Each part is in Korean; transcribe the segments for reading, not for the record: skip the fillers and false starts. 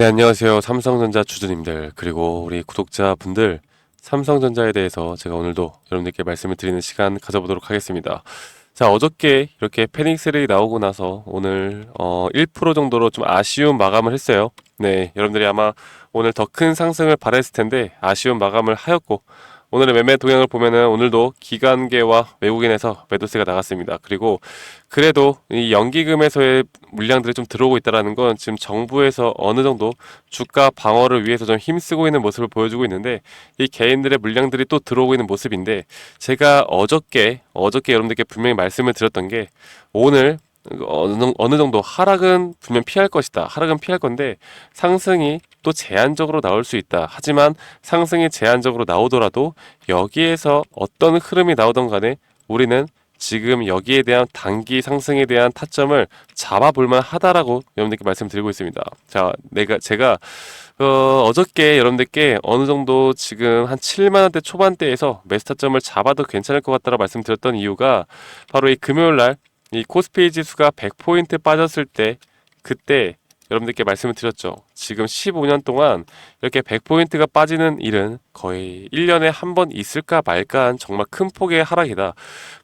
네, 안녕하세요. 삼성전자 주주님들, 그리고 우리 구독자분들, 삼성전자에 대해서 제가 오늘도 여러분들께 말씀을 드리는 시간 가져보도록 하겠습니다. 자, 어저께 이렇게 패닉셀이 나오고 나서 오늘 1% 정도로 좀 아쉬운 마감을 했어요. 네, 여러분들이 아마 오늘 더 큰 상승을 바랬을 텐데 아쉬운 마감을 하였고, 오늘의 매매 동향을 보면은 오늘도 기관계와 외국인에서 매도세가 나갔습니다. 그리고 그래도 이 연기금에서의 물량들이 좀 들어오고 있다는 건 지금 정부에서 어느 정도 주가 방어를 위해서 좀 힘쓰고 있는 모습을 보여주고 있는데, 이 개인들의 물량들이 또 들어오고 있는 모습인데, 제가 어저께 여러분들께 분명히 말씀을 드렸던 게, 오늘 어느 정도 하락은 분명 피할 것이다. 하락은 피할 건데 상승이 또 제한적으로 나올 수 있다. 하지만 상승이 제한적으로 나오더라도 여기에서 어떤 흐름이 나오던 간에 우리는 지금 여기에 대한 단기 상승에 대한 타점을 잡아볼만 하다라고 여러분들께 말씀드리고 있습니다. 자, 제가 어저께 여러분들께 어느 정도 지금 한 7만원대 초반대에서 매수 타점을 잡아도 괜찮을 것 같다라고 말씀드렸던 이유가, 바로 이 금요일날 이 코스피 지수가 100포인트 빠졌을 때, 그때 여러분들께 말씀을 드렸죠. 지금 15년 동안 이렇게 100포인트가 빠지는 일은 거의 1년에 한 번 있을까 말까한 정말 큰 폭의 하락이다.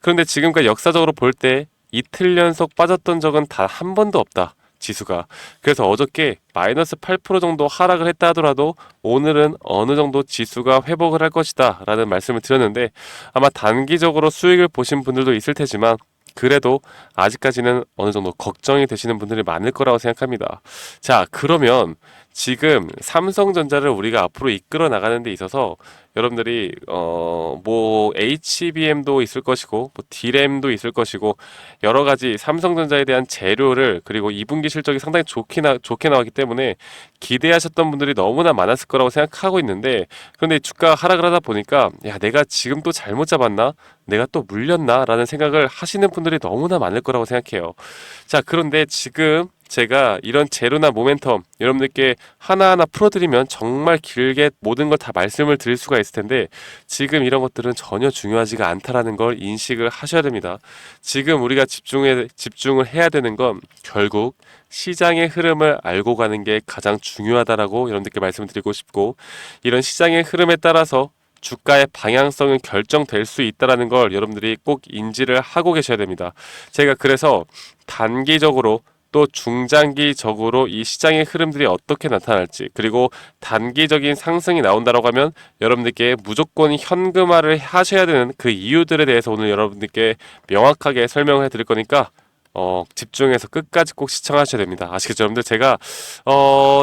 그런데 지금까지 역사적으로 볼 때 이틀 연속 빠졌던 적은 단 한 번도 없다. 지수가. 그래서 어저께 마이너스 8% 정도 하락을 했다 하더라도 오늘은 어느 정도 지수가 회복을 할 것이다 라는 말씀을 드렸는데, 아마 단기적으로 수익을 보신 분들도 있을 테지만 그래도 아직까지는 어느 정도 걱정이 되시는 분들이 많을 거라고 생각합니다. 자, 그러면 지금 삼성전자를 우리가 앞으로 이끌어 나가는 데 있어서 여러분들이 뭐 HBM도 있을 것이고 뭐 D램도 있을 것이고 여러 가지 삼성전자에 대한 재료를, 그리고 2분기 실적이 상당히 좋게 나왔기 때문에 기대하셨던 분들이 너무나 많았을 거라고 생각하고 있는데, 그런데 주가가 하락을 하다 보니까 야, 내가 지금 또 잘못 잡았나? 내가 또 물렸나? 라는 생각을 하시는 분들이 너무나 많을 거라고 생각해요. 자, 그런데 지금 제가 이런 재료나 모멘텀 여러분들께 하나하나 풀어드리면 정말 길게 모든 걸 다 말씀을 드릴 수가 있을 텐데, 지금 이런 것들은 전혀 중요하지가 않다라는 걸 인식을 하셔야 됩니다. 지금 우리가 집중을 해야 되는 건 결국 시장의 흐름을 알고 가는 게 가장 중요하다라고 여러분들께 말씀을 드리고 싶고, 이런 시장의 흐름에 따라서 주가의 방향성은 결정될 수 있다는 걸 여러분들이 꼭 인지를 하고 계셔야 됩니다. 제가 그래서 단기적으로 또 중장기적으로 이 시장의 흐름들이 어떻게 나타날지, 그리고 단기적인 상승이 나온다고 하면 여러분들께 무조건 현금화를 하셔야 되는 그 이유들에 대해서 오늘 여러분들께 명확하게 설명을 해드릴 거니까 집중해서 끝까지 꼭 시청하셔야 됩니다. 아시겠죠, 여러분들? 제가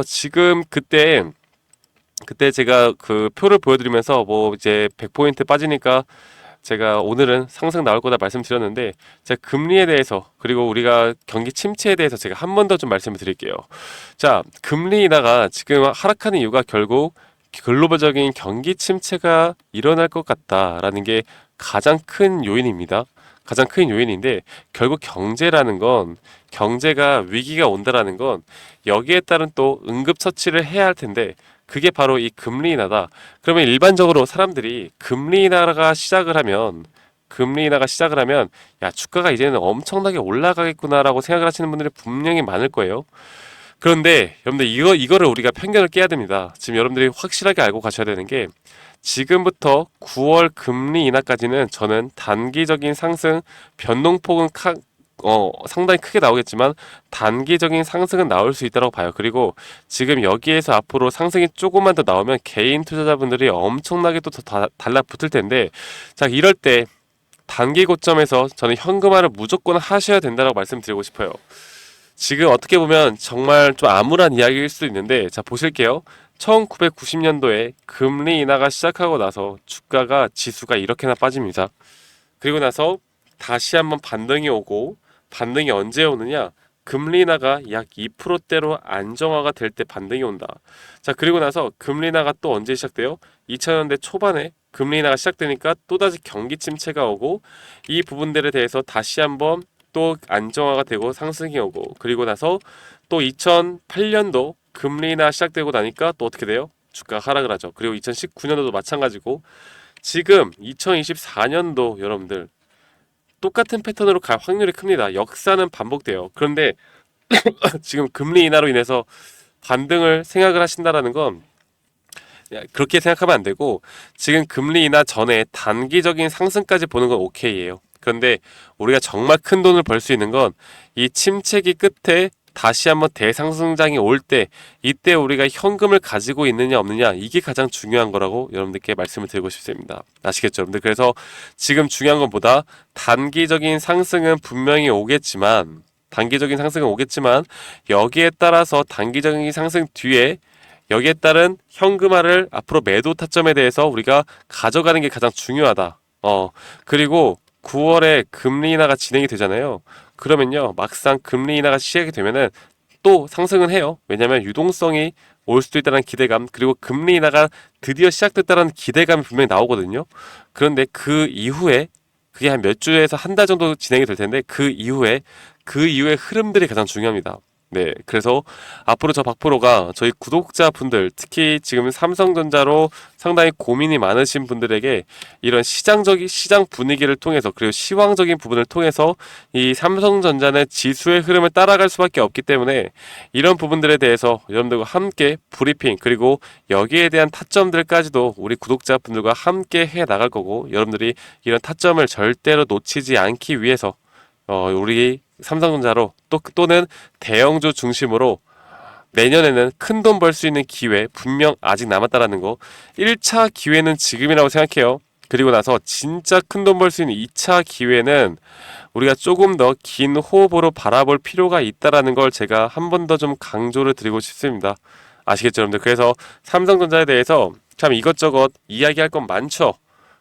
지금 그때 제가 그 표를 보여드리면서 뭐 이제 100포인트 빠지니까 제가 오늘은 상승 나올 거다 말씀드렸는데, 제가 금리에 대해서, 그리고 우리가 경기 침체에 대해서 제가 한 번 더 좀 말씀을 드릴게요. 자, 금리 인하가 지금 하락하는 이유가 결국 글로벌적인 경기 침체가 일어날 것 같다라는 게 가장 큰 요인입니다. 가장 큰 요인인데, 결국 경제가 위기가 온다라는 건 여기에 따른 또 응급처치를 해야 할 텐데, 그게 바로 이 금리 인하다. 그러면 일반적으로 사람들이 금리 인하가 시작을 하면 야, 주가가 이제는 엄청나게 올라가겠구나라고 생각을 하시는 분들이 분명히 많을 거예요. 그런데 여러분들 이거를 우리가 편견을 깨야 됩니다. 지금 여러분들이 확실하게 알고 가셔야 되는 게, 지금부터 9월 금리 인하까지는 저는 단기적인 상승 변동폭은 상당히 크게 나오겠지만 단기적인 상승은 나올 수 있다고 봐요. 그리고 지금 여기에서 앞으로 상승이 조금만 더 나오면 개인 투자자분들이 엄청나게 또 더 달라붙을 텐데, 자, 이럴 때 단기 고점에서 저는 현금화를 무조건 하셔야 된다고 말씀드리고 싶어요. 지금 어떻게 보면 정말 좀 암울한 이야기일 수도 있는데, 자, 보실게요. 1990년도에 금리 인하가 시작하고 나서 지수가 이렇게나 빠집니다. 그리고 나서 다시 한번 반등이 오고, 반등이 언제 오느냐? 금리 인하가 약 2%대로 안정화가 될 때 반등이 온다. 자, 그리고 나서 금리 인하가 또 언제 시작돼요? 2000년대 초반에 금리 인하가 시작되니까 또다시 경기 침체가 오고, 이 부분들에 대해서 다시 한번 또 안정화가 되고 상승이 오고, 그리고 나서 또 2008년도 금리 인하 시작되고 나니까 또 어떻게 돼요? 주가가 하락을 하죠. 그리고 2019년도도 마찬가지고, 지금 2024년도 여러분들 똑같은 패턴으로 갈 확률이 큽니다. 역사는 반복돼요. 그런데 지금 금리 인하로 인해서 반등을 생각을 하신다라는 건 그렇게 생각하면 안 되고, 지금 금리 인하 전에 단기적인 상승까지 보는 건 오케이예요. 그런데 우리가 정말 큰 돈을 벌 수 있는 건 이 침체기 끝에 다시 한번 대상승장이 올 때, 이때 우리가 현금을 가지고 있느냐 없느냐, 이게 가장 중요한 거라고 여러분들께 말씀을 드리고 싶습니다. 아시겠죠, 여러분들? 그래서 지금 중요한 것보다 단기적인 상승은 분명히 오겠지만, 여기에 따라서 단기적인 상승 뒤에 여기에 따른 현금화를 앞으로 매도 타점에 대해서 우리가 가져가는 게 가장 중요하다. 그리고 9월에 금리 인하가 진행이 되잖아요. 그러면요, 막상 금리 인하가 시작이 되면은 또 상승은 해요. 왜냐하면 유동성이 올 수도 있다는 기대감, 그리고 금리 인하가 드디어 시작됐다는 기대감이 분명히 나오거든요. 그런데 그 이후에, 그게 한 몇 주에서 한 달 정도 진행이 될 텐데, 그 이후에 흐름들이 가장 중요합니다. 네, 그래서 앞으로 저 박프로가 저희 구독자분들, 특히 지금 삼성전자로 상당히 고민이 많으신 분들에게 이런 시장 분위기를 통해서, 그리고 시황적인 부분을 통해서 이 삼성전자는 지수의 흐름을 따라갈 수밖에 없기 때문에 이런 부분들에 대해서 여러분들과 함께 브리핑, 그리고 여기에 대한 타점들까지도 우리 구독자분들과 함께 해 나갈 거고, 여러분들이 이런 타점을 절대로 놓치지 않기 위해서 우리 삼성전자로 또는 대형주 중심으로 내년에는 큰 돈 벌 수 있는 기회 분명 아직 남았다라는 거, 1차 기회는 지금이라고 생각해요. 그리고 나서 진짜 큰 돈 벌 수 있는 2차 기회는 우리가 조금 더 긴 호흡으로 바라볼 필요가 있다라는 걸 제가 한 번 더 좀 강조를 드리고 싶습니다. 아시겠죠, 여러분들? 그래서 삼성전자에 대해서 참 이것저것 이야기할 건 많죠.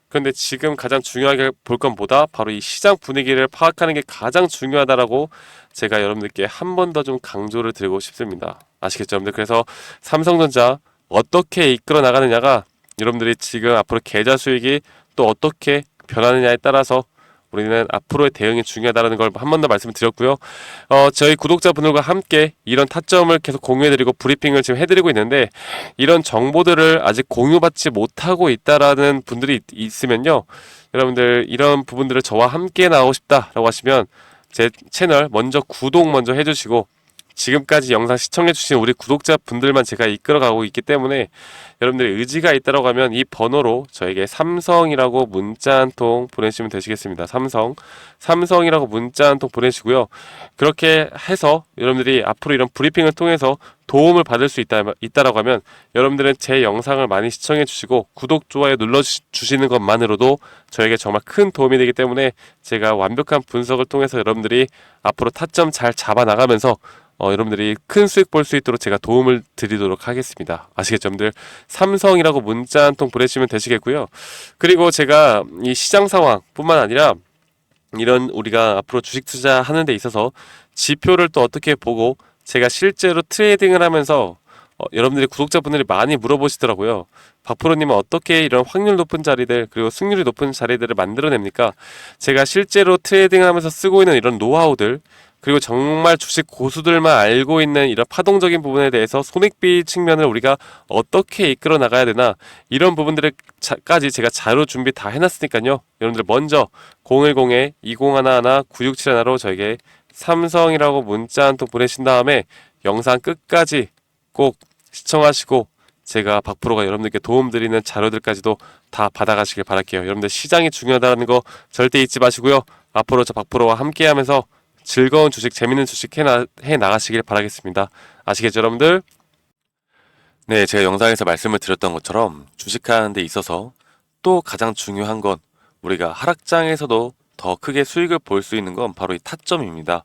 그런데 지금 가장 중요하게 볼 건보다 바로 이 시장 분위기를 파악하는 게 가장 중요하다라고 제가 여러분들께 한 번 더 좀 강조를 드리고 싶습니다. 아시겠죠, 여러분들? 그래서 삼성전자 어떻게 이끌어 나가느냐가 여러분들이 지금 앞으로 계좌 수익이 또 어떻게 변하느냐에 따라서 우리는 앞으로의 대응이 중요하다는 걸 한 번 더 말씀을 드렸고요. 저희 구독자분들과 함께 이런 타점을 계속 공유해드리고 브리핑을 지금 해드리고 있는데, 이런 정보들을 아직 공유받지 못하고 있다라는 분들이 있으면요, 여러분들 이런 부분들을 저와 함께 나오고 싶다라고 하시면 제 채널 구독 먼저 해주시고, 지금까지 영상 시청해주신 우리 구독자분들만 제가 이끌어가고 있기 때문에 여러분들의 의지가 있다고 하면 이 번호로 저에게 삼성이라고 문자 한 통 보내시면 되시겠습니다. 삼성이라고 문자 한 통 보내시고요. 그렇게 해서 여러분들이 앞으로 이런 브리핑을 통해서 도움을 받을 수 있다라고 하면 여러분들은 제 영상을 많이 시청해 주시고 구독, 좋아요 눌러주시는 것만으로도 저에게 정말 큰 도움이 되기 때문에 제가 완벽한 분석을 통해서 여러분들이 앞으로 타점 잘 잡아나가면서 여러분들이 큰 수익 볼 수 있도록 제가 도움을 드리도록 하겠습니다. 아시겠죠, 여러분들? 삼성이라고 문자 한 통 보내시면 되시겠고요. 그리고 제가 이 시장 상황 뿐만 아니라 이런 우리가 앞으로 주식 투자하는 데 있어서 지표를 또 어떻게 보고, 제가 실제로 트레이딩을 하면서 여러분들이 구독자분들이 많이 물어보시더라고요. 박프로님은 어떻게 이런 확률 높은 자리들, 그리고 승률이 높은 자리들을 만들어냅니까? 제가 실제로 트레이딩을 하면서 쓰고 있는 이런 노하우들, 그리고 정말 주식 고수들만 알고 있는 이런 파동적인 부분에 대해서 손익비 측면을 우리가 어떻게 이끌어 나가야 되나, 이런 부분들까지 제가 자료 준비 다 해놨으니까요. 여러분들 먼저 010-2011-9671로 저에게 삼성이라고 문자 한 통 보내신 다음에 영상 끝까지 꼭 시청하시고 제가 박프로가 여러분들께 도움드리는 자료들까지도 다 받아가시길 바랄게요. 여러분들 시장이 중요하다는 거 절대 잊지 마시고요. 앞으로 저 박프로와 함께하면서 즐거운 주식, 재밌는 주식 해 나가시길 바라겠습니다. 아시겠죠, 여러분들? 네, 제가 영상에서 말씀을 드렸던 것처럼 주식하는 데 있어서 또 가장 중요한 건 우리가 하락장에서도 더 크게 수익을 볼 수 있는 건 바로 이 타점입니다.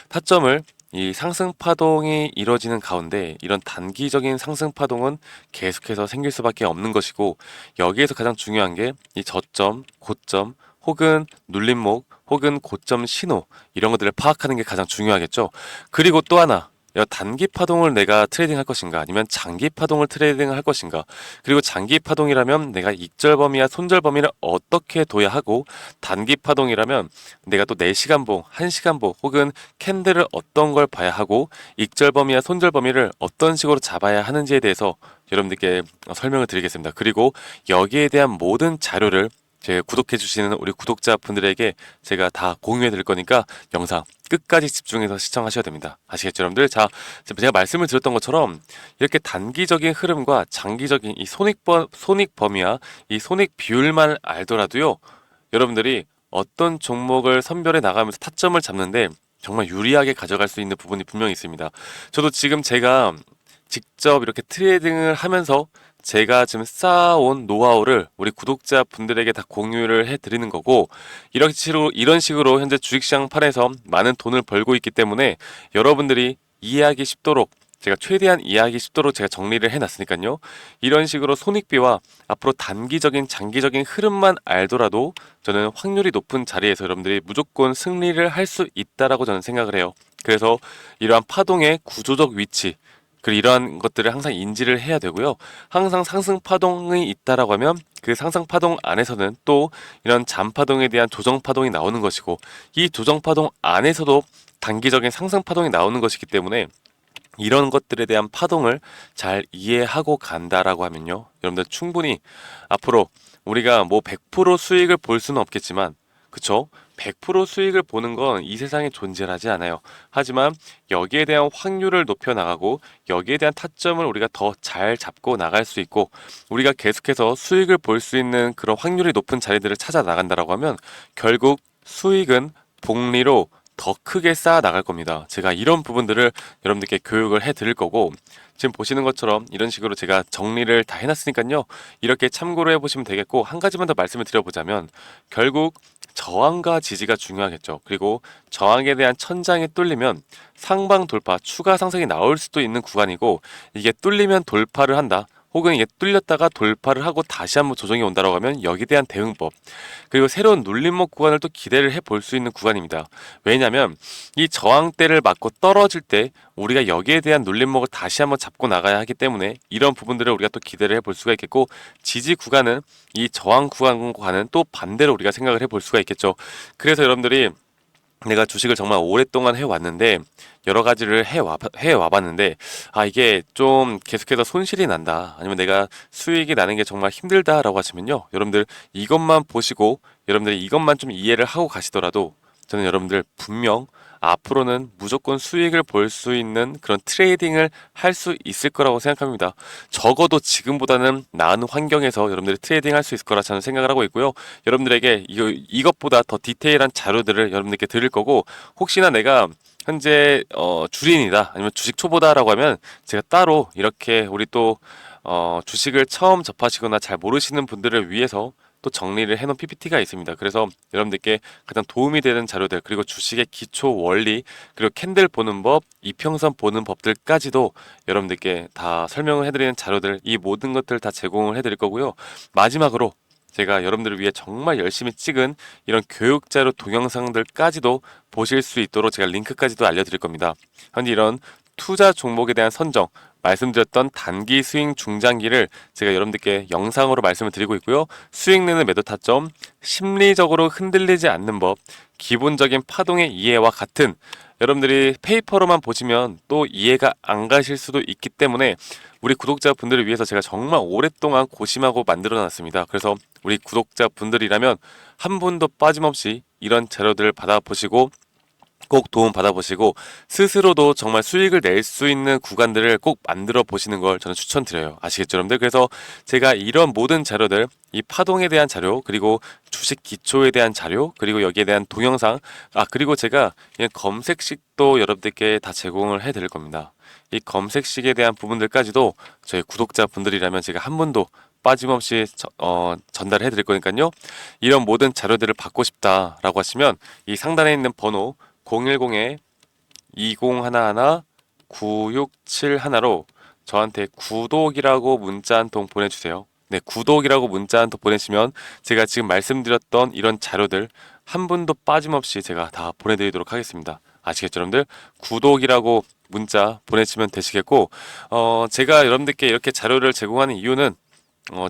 타점을 이 상승 파동이 이뤄지는 가운데 이런 단기적인 상승 파동은 계속해서 생길 수밖에 없는 것이고, 여기에서 가장 중요한 게 이 저점, 고점, 혹은 눌림목, 혹은 고점 신호, 이런 것들을 파악하는 게 가장 중요하겠죠. 그리고 또 하나, 단기 파동을 내가 트레이딩 할 것인가, 아니면 장기 파동을 트레이딩 할 것인가, 그리고 장기 파동이라면 내가 익절 범위와 손절 범위를 어떻게 둬야 하고, 단기 파동이라면 내가 또 4시간 보, 1시간 보, 혹은 캔들을 어떤 걸 봐야 하고, 익절 범위와 손절 범위를 어떤 식으로 잡아야 하는지에 대해서 여러분들께 설명을 드리겠습니다. 그리고 여기에 대한 모든 자료를 제 구독해주시는 우리 구독자분들에게 제가 다 공유해 드릴 거니까 영상 끝까지 집중해서 시청하셔야 됩니다. 아시겠죠, 여러분들? 자, 제가 말씀을 드렸던 것처럼 이렇게 단기적인 흐름과 장기적인 이 손익 범위와 이 손익 비율만 알더라도요, 여러분들이 어떤 종목을 선별해 나가면서 타점을 잡는데 정말 유리하게 가져갈 수 있는 부분이 분명히 있습니다. 저도 지금 제가 직접 이렇게 트레이딩을 하면서 제가 지금 쌓아온 노하우를 우리 구독자분들에게 다 공유를 해드리는 거고, 이런 식으로 현재 주식시장판에서 많은 돈을 벌고 있기 때문에 여러분들이 이해하기 쉽도록 제가 최대한 이해하기 쉽도록 제가 정리를 해놨으니까요. 이런 식으로 손익비와 앞으로 단기적인 장기적인 흐름만 알더라도 저는 확률이 높은 자리에서 여러분들이 무조건 승리를 할 수 있다라고 저는 생각을 해요. 그래서 이러한 파동의 구조적 위치, 그리고 이러한 것들을 항상 인지를 해야 되고요. 항상 상승 파동이 있다라고 하면 그 상승 파동 안에서는 또 이런 잠 파동에 대한 조정 파동이 나오는 것이고, 이 조정 파동 안에서도 단기적인 상승 파동이 나오는 것이기 때문에 이런 것들에 대한 파동을 잘 이해하고 간다라고 하면요, 여러분들 충분히 앞으로 우리가 뭐 100% 수익을 볼 수는 없겠지만, 그쵸? 100% 수익을 보는 건 이 세상에 존재하지 않아요. 하지만 여기에 대한 확률을 높여 나가고 여기에 대한 타점을 우리가 더 잘 잡고 나갈 수 있고, 우리가 계속해서 수익을 볼 수 있는 그런 확률이 높은 자리들을 찾아 나간다라고 하면 결국 수익은 복리로 더 크게 쌓아 나갈 겁니다. 제가 이런 부분들을 여러분들께 교육을 해 드릴 거고, 지금 보시는 것처럼 이런 식으로 제가 정리를 다 해놨으니까요. 이렇게 참고를 해보시면 되겠고, 한 가지만 더 말씀을 드려보자면 결국 저항과 지지가 중요하겠죠. 그리고 저항에 대한 천장이 뚫리면 상방 돌파, 추가 상승이 나올 수도 있는 구간이고, 이게 뚫리면 돌파를 한다, 혹은 이게 뚫렸다가 돌파를 하고 다시 한번 조정이 온다라고 하면 여기에 대한 대응법, 그리고 새로운 눌림목 구간을 또 기대를 해볼 수 있는 구간입니다. 왜냐하면 이 저항대를 맞고 떨어질 때 우리가 여기에 대한 눌림목을 다시 한번 잡고 나가야 하기 때문에 이런 부분들을 우리가 또 기대를 해볼 수가 있겠고, 지지 구간은 이 저항 구간과는 또 반대로 우리가 생각을 해볼 수가 있겠죠. 그래서 여러분들이 내가 주식을 정말 오랫동안 해왔는데 여러 가지를 해와봤는데, 이게 좀 계속해서 손실이 난다, 아니면 내가 수익이 나는 게 정말 힘들다라고 하시면요, 여러분들 이것만 보시고 여러분들이 이것만 좀 이해를 하고 가시더라도 저는 여러분들 분명 앞으로는 무조건 수익을 볼 수 있는 그런 트레이딩을 할 수 있을 거라고 생각합니다. 적어도 지금보다는 나은 환경에서 여러분들이 트레이딩 할 수 있을 거라 저는 생각을 하고 있고요. 여러분들에게 이것보다 더 디테일한 자료들을 여러분들께 드릴 거고, 혹시나 내가 현재 주린이다, 아니면 주식 초보다라고 하면 제가 따로 이렇게 우리 또 주식을 처음 접하시거나 잘 모르시는 분들을 위해서 또 정리를 해놓은 PPT가 있습니다. 그래서 여러분들께 가장 도움이 되는 자료들, 그리고 주식의 기초 원리, 그리고 캔들 보는 법, 이평선 보는 법들까지도 여러분들께 다 설명을 해드리는 자료들, 이 모든 것들 다 제공을 해드릴 거고요. 마지막으로 제가 여러분들을 위해 정말 열심히 찍은 이런 교육자료 동영상들까지도 보실 수 있도록 제가 링크까지도 알려드릴 겁니다. 현재 이런 투자 종목에 대한 선정, 말씀드렸던 단기 스윙 중장기를 제가 여러분들께 영상으로 말씀을 드리고 있고요. 수익 내는 매도 타점, 심리적으로 흔들리지 않는 법, 기본적인 파동의 이해와 같은, 여러분들이 페이퍼로만 보시면 또 이해가 안 가실 수도 있기 때문에 우리 구독자분들을 위해서 제가 정말 오랫동안 고심하고 만들어 놨습니다. 그래서 우리 구독자분들이라면 한 분도 빠짐없이 이런 자료들을 받아보시고 꼭 도움 받아보시고 스스로도 정말 수익을 낼 수 있는 구간들을 꼭 만들어 보시는 걸 저는 추천드려요. 아시겠죠, 여러분들? 그래서 제가 이런 모든 자료들, 이 파동에 대한 자료, 그리고 주식 기초에 대한 자료, 그리고 여기에 대한 동영상, 그리고 제가 이 검색식도 여러분들께 다 제공을 해 드릴 겁니다. 이 검색식에 대한 부분들까지도 저희 구독자분들이라면 제가 한 분도 빠짐없이 전달해 드릴 거니까요. 이런 모든 자료들을 받고 싶다라고 하시면 이 상단에 있는 번호 010-2011-9671로 저한테 구독이라고 문자 한 통 보내주세요. 네, 구독이라고 문자 한 통 보내시면 제가 지금 말씀드렸던 이런 자료들 한 분도 빠짐없이 제가 다 보내드리도록 하겠습니다. 아시겠죠, 여러분들? 구독이라고 문자 보내시면 되시겠고, 제가 여러분들께 이렇게 자료를 제공하는 이유는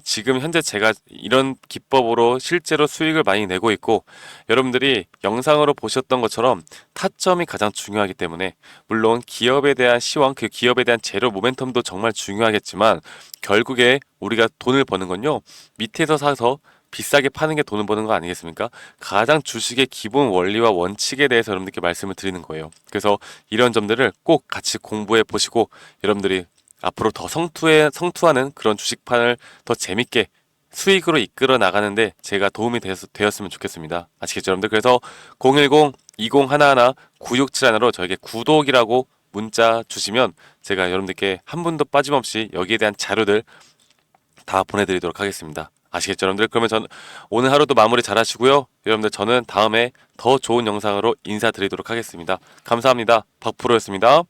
지금 현재 제가 이런 기법으로 실제로 수익을 많이 내고 있고, 여러분들이 영상으로 보셨던 것처럼 타점이 가장 중요하기 때문에, 물론 기업에 대한 시황, 그 기업에 대한 재료 모멘텀도 정말 중요하겠지만 결국에 우리가 돈을 버는 건요, 밑에서 사서 비싸게 파는 게 돈을 버는 거 아니겠습니까? 가장 주식의 기본 원리와 원칙에 대해서 여러분들께 말씀을 드리는 거예요. 그래서 이런 점들을 꼭 같이 공부해 보시고 여러분들이 앞으로 더 성투하는 그런 주식판을 더 재밌게 수익으로 이끌어 나가는데 제가 도움이 되었으면 좋겠습니다. 아시겠죠, 여러분들? 그래서 010-2011-9671로 저에게 구독이라고 문자 주시면 제가 여러분들께 한 분도 빠짐없이 여기에 대한 자료들 다 보내드리도록 하겠습니다. 아시겠죠, 여러분들? 그러면 오늘 하루도 마무리 잘 하시고요. 여러분들, 저는 다음에 더 좋은 영상으로 인사드리도록 하겠습니다. 감사합니다. 박프로였습니다.